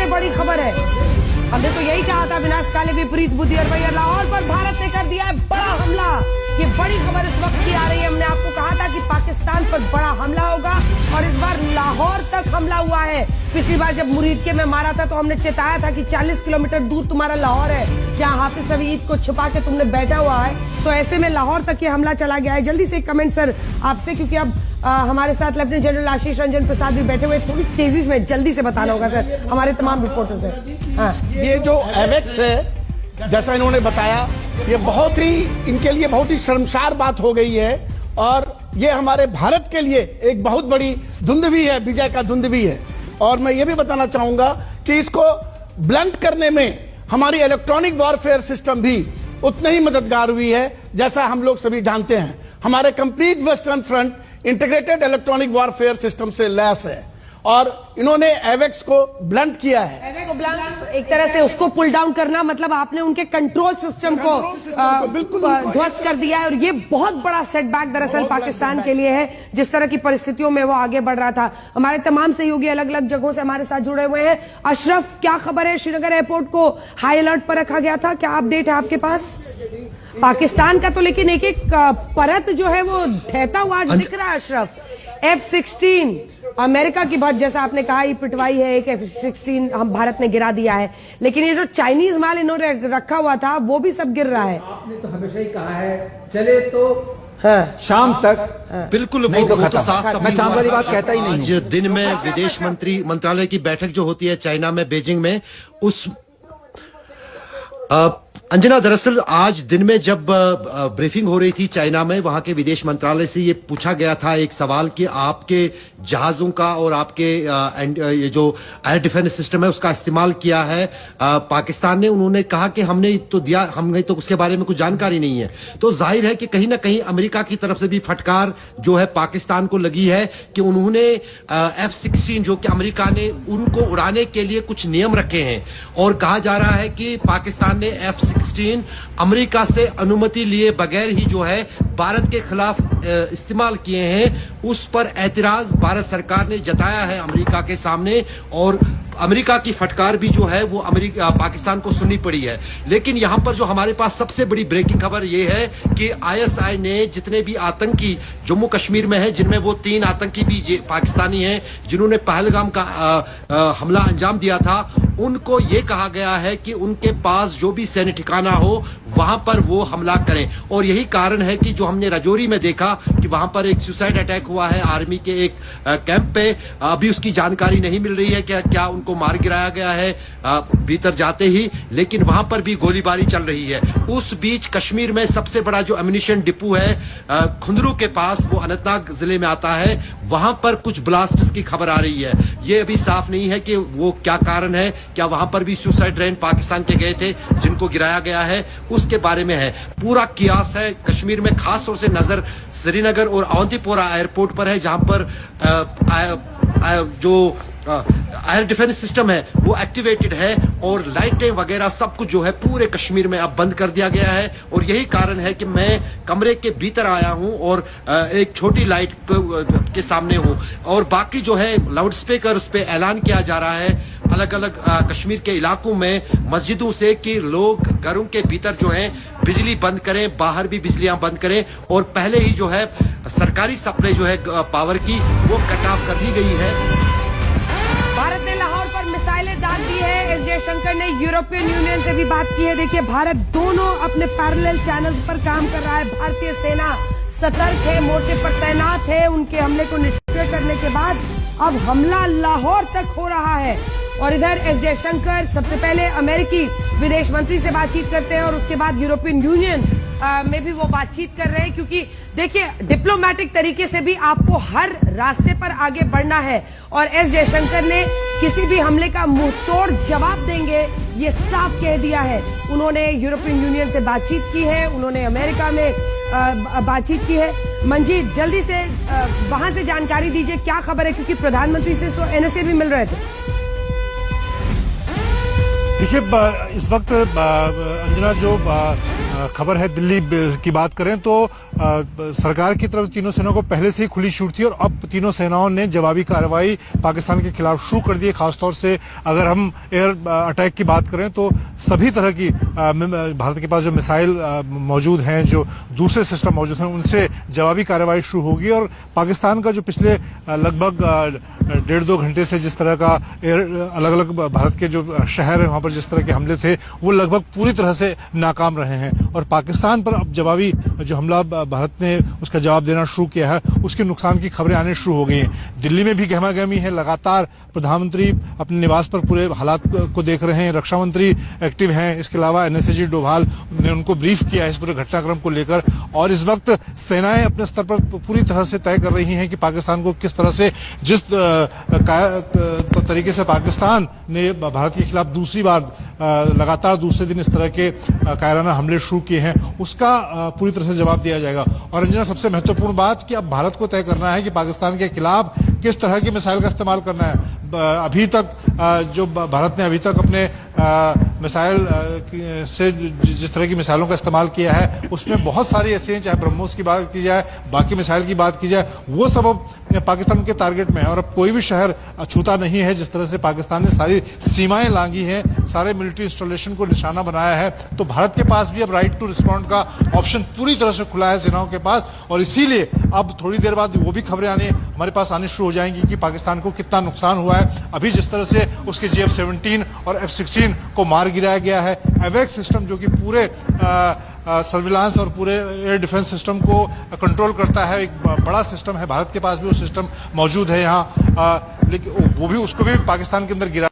बड़ी खबर है। हमने तो यही कहा था विनाशकाले विपरीत बुद्धि और वही लाहौर पर भारत ने कर दिया है बड़ा हमला। ये बड़ी खबर इस वक्त की आ रही है। हमने आपको कहा था कि पाकिस्तान पर बड़ा हमला होगा और इस बार लाहौर तक हमला हुआ है। पिछली बार जब मुरीदके में मारा था तो हमने चेताया था कि 40 किलोमीटर दूर तुम्हारा लाहौर है, जहां हाफिज सईद को छुपा के तुमने बैठा हुआ है। तो ऐसे में लाहौर तक ये हमला चला गया है। जल्दी से एक कमेंट सर आपसे, क्योंकि अब हमारे साथ लेफ्टिनेंट जनरल आशीष रंजन प्रसाद भी बैठे हुए, थोड़ी तेजी में जल्दी से बताना होगा सर हमारे तमाम रिपोर्टर्स हैं। हाँ, ये जो एवेक्स है, जैसा इन्होंने बताया, ये बहुत ही इनके लिए बहुत ही शर्मसार बात हो गई है और ये हमारे भारत के लिए एक बहुत बड़ी धुंध भी है, विजय का धुंध भी है। और मैं ये भी बताना चाहूंगा कि इसको ब्लंट करने में हमारी इलेक्ट्रॉनिक वॉरफेयर सिस्टम भी उतनी ही मददगार हुई है, जैसा हम लोग सभी जानते हैं। हमारे complete western front integrated electronic warfare system से लैस है और इन्होंने एवेक्स को ब्लंट किया है। एवेक्स को ब्लंट, एक तरह से उसको पुल डाउन करना, मतलब आपने उनके कंट्रोल सिस्टम को बिल्कुल ध्वस्त कर दिया है। और ये बहुत बड़ा सेटबैक दरअसल पाकिस्तान के लिए है, जिस तरह की परिस्थितियों में वो आगे बढ़ रहा था। हमारे तमाम सहयोगी अलग अलग जगहों से हमारे साथ जुड़े हुए हैं। अशरफ, क्या खबर है? श्रीनगर एयरपोर्ट को हाई अलर्ट पर रखा गया था, क्या अपडेट है आपके पास? पाकिस्तान का तो लेकिन एक एक परत जो है वो ढहता हुआ आज दिख रहा है अशरफ। F-16 अमेरिका की बात, जैसा आपने कहा, ही पिटवाई है, एक F-16 हम भारत ने गिरा दिया है, लेकिन ये जो चाइनीज माल इन्होंने रखा हुआ था वो भी सब गिर रहा है। आपने तो हमेशा ही कहा है चले तो हाँ, शाम तक बिल्कुल नहीं तो तो साफ मैं चांद वाली बात कहता ही नहीं आज दिन में विदेश मंत्रालय की बैठक जो होती है चाइना में, बीजिंग में, उस अंजना, दरअसल आज दिन में जब ब्रीफिंग हो रही थी चाइना में, वहां के विदेश मंत्रालय से ये पूछा गया था एक सवाल कि आपके जहाजों का और आपके ये जो एयर डिफेंस सिस्टम है उसका इस्तेमाल किया है पाकिस्तान ने। उन्होंने कहा कि हमने तो दिया, हमें तो उसके बारे में कुछ जानकारी नहीं है। तो जाहिर है कि कहीं ना कहीं अमेरिका की तरफ से भी फटकार जो है पाकिस्तान को लगी है कि उन्होंने F-16 जो कि अमेरिका ने उनको उड़ाने के लिए कुछ नियम रखे हैं और कहा जा रहा है कि पाकिस्तान ने F-16 अमेरिका से अनुमति लिए बगैर ही जो है भारत के खिलाफ इस्तेमाल किए हैं। उस पर एतराज भारत सरकार ने जताया है अमेरिका के सामने और अमेरिका की फटकार भी जो है वो पाकिस्तान को सुननी पड़ी है। लेकिन यहां पर जो हमारे पास सबसे बड़ी ब्रेकिंग खबर ये है कि ISI ने जितने भी आतंकी जम्मू कश्मीर में है, जिनमें वो 3 आतंकी भी पाकिस्तानी हैं जिन्होंने पहलगाम का हमला अंजाम दिया था, उनको ये कहा गया है कि उनके पास जो भी सैन्य ठिकाना हो वहां पर वो हमला करें। और यही कारण है कि जो हमने राजौरी में देखा कि वहां पर एक सुसाइड अटैक हुआ है आर्मी के एक कैंप पे। अभी उसकी जानकारी नहीं मिल रही है कि क्या उनको मार गिराया गया है भीतर जाते ही, लेकिन वहां पर भी गोलीबारी चल रही है। उस बीच कश्मीर में सबसे बड़ा जो एम्युनिशन डिपो है खुंदरू के पास, वो अनंतनाग जिले में आता है, वहां पर कुछ ब्लास्ट्स की खबर आ रही है। ये अभी साफ नहीं है कि वो क्या कारण है, क्या वहां पर भी सुसाइड ड्रेन पाकिस्तान के गए थे जिनको गिराया गया है, उसके बारे में है। पूरा कियास है कश्मीर में, खास तौर से नजर श्रीनगर और अवंतीपोरा एयरपोर्ट पर है, जहां पर जो एयर डिफेंस सिस्टम है वो एक्टिवेटेड है और लाइटें वगैरह सब कुछ जो है पूरे कश्मीर में अब बंद कर दिया गया है। और यही कारण है कि मैं कमरे के भीतर आया हूं और एक छोटी लाइट के सामने हूं और बाकी जो है लाउड स्पीकर पे ऐलान किया जा रहा है अलग अलग कश्मीर के इलाकों में मस्जिदों से कि लोग घरों के भीतर जो है बिजली बंद करें, बाहर भी बिजलियां बंद करें। और पहले ही जो है सरकारी सप्लाई जो है पावर की वो कट ऑफ कर दी गई है। भारत ने लाहौर पर मिसाइलें दाग दी है। एस जयशंकर ने यूरोपियन यूनियन से भी बात की है। देखिए, भारत दोनों अपने पैरेलल चैनल्स पर काम कर रहा है। भारतीय सेना सतर्क है, मोर्चे पर तैनात है। उनके हमले को निष्क्रिय करने के बाद अब हमला लाहौर तक हो रहा है। और इधर एस जयशंकर सबसे पहले अमेरिकी विदेश मंत्री से बातचीत करते हैं और उसके बाद यूरोपियन यूनियन में भी वो बातचीत कर रहे हैं, क्योंकि देखिए डिप्लोमेटिक तरीके से भी आपको हर रास्ते पर आगे बढ़ना है। और एस जयशंकर ने किसी भी हमले का मुंहतोड़ जवाब देंगे ये साफ कह दिया है। उन्होंने यूरोपियन यूनियन से बातचीत की है, उन्होंने अमेरिका में बातचीत की है। मंजीत, जल्दी से वहां से जानकारी दीजिए, क्या खबर है, क्योंकि प्रधानमंत्री से तो NSA भी मिल रहे थे। देखिए, इस वक्त अंजना जो खबर है दिल्ली की बात करें तो सरकार की तरफ तीनों सेनाओं को पहले से ही खुली छूट थी और अब तीनों सेनाओं ने जवाबी कार्रवाई पाकिस्तान के खिलाफ शुरू कर दी है। खासतौर से अगर हम एयर अटैक की बात करें तो सभी तरह की भारत के पास जो मिसाइल मौजूद हैं, जो दूसरे सिस्टम मौजूद हैं, उनसे जवाबी कार्रवाई शुरू होगी। और पाकिस्तान का जो पिछले लगभग 1.5-2 घंटे से जिस तरह का अलग अलग भारत के जो शहर है वहां पर जिस तरह के हमले थे वो लगभग पूरी तरह से नाकाम रहे हैं और पाकिस्तान पर अब जवाबी जो हमला भारत ने उसका जवाब देना शुरू किया है उसके नुकसान की खबरें आने शुरू हो गई हैं। दिल्ली में भी गहमागहमी है, लगातार प्रधानमंत्री अपने निवास पर पूरे हालात को देख रहे हैं, रक्षा मंत्री एक्टिव हैं, इसके अलावा एनएसएजी डोभाल ने उनको ब्रीफ किया है इस पूरे घटनाक्रम को लेकर। और इस वक्त सेनाएं अपने स्तर पर पूरी तरह से तय कर रही हैं कि पाकिस्तान को किस तरह से जिस तरीके से पाकिस्तान ने भारत के खिलाफ दूसरी बार लगातार दूसरे दिन इस तरह के कायराना हमले शुरू किए हैं उसका पूरी तरह से जवाब दिया जाएगा। और रंजना, सबसे महत्वपूर्ण बात कि अब भारत को तय करना है कि पाकिस्तान के खिलाफ किस तरह की मिसाइल का इस्तेमाल करना है। अभी तक जो भारत ने अभी तक अपने मिसाइल से जिस तरह की मिसाइलों का इस्तेमाल किया है उसमें बहुत सारी ऐसी हैं, चाहे ब्रह्मोस की बात की जाए, बाकी मिसाइल की बात की जाए, वो सब अब पाकिस्तान के टारगेट में है और अब कोई भी शहर छूता नहीं है। जिस तरह से पाकिस्तान ने सारी सीमाएं लांघी हैं, सारे मिलिट्री इंस्टॉलेशन को निशाना बनाया है, तो भारत के पास भी अब राइट टू रिस्पॉन्ड का ऑप्शन पूरी तरह से खुला है सेनाओं के पास। और इसीलिए अब थोड़ी देर बाद वो भी खबरें हमारे पास आनी शुरू हो जाएंगी कि पाकिस्तान को कितना नुकसान हुआ है। अभी जिस तरह से उसके GF-17 और F-16 को मार गिराया गया है, एवेक्स सिस्टम जो कि पूरे सर्विलांस और पूरे एयर डिफेंस सिस्टम को कंट्रोल करता है, एक बड़ा सिस्टम है, भारत के पास भी वो सिस्टम मौजूद है यहाँ, लेकिन वो भी उसको भी पाकिस्तान के अंदर गिरा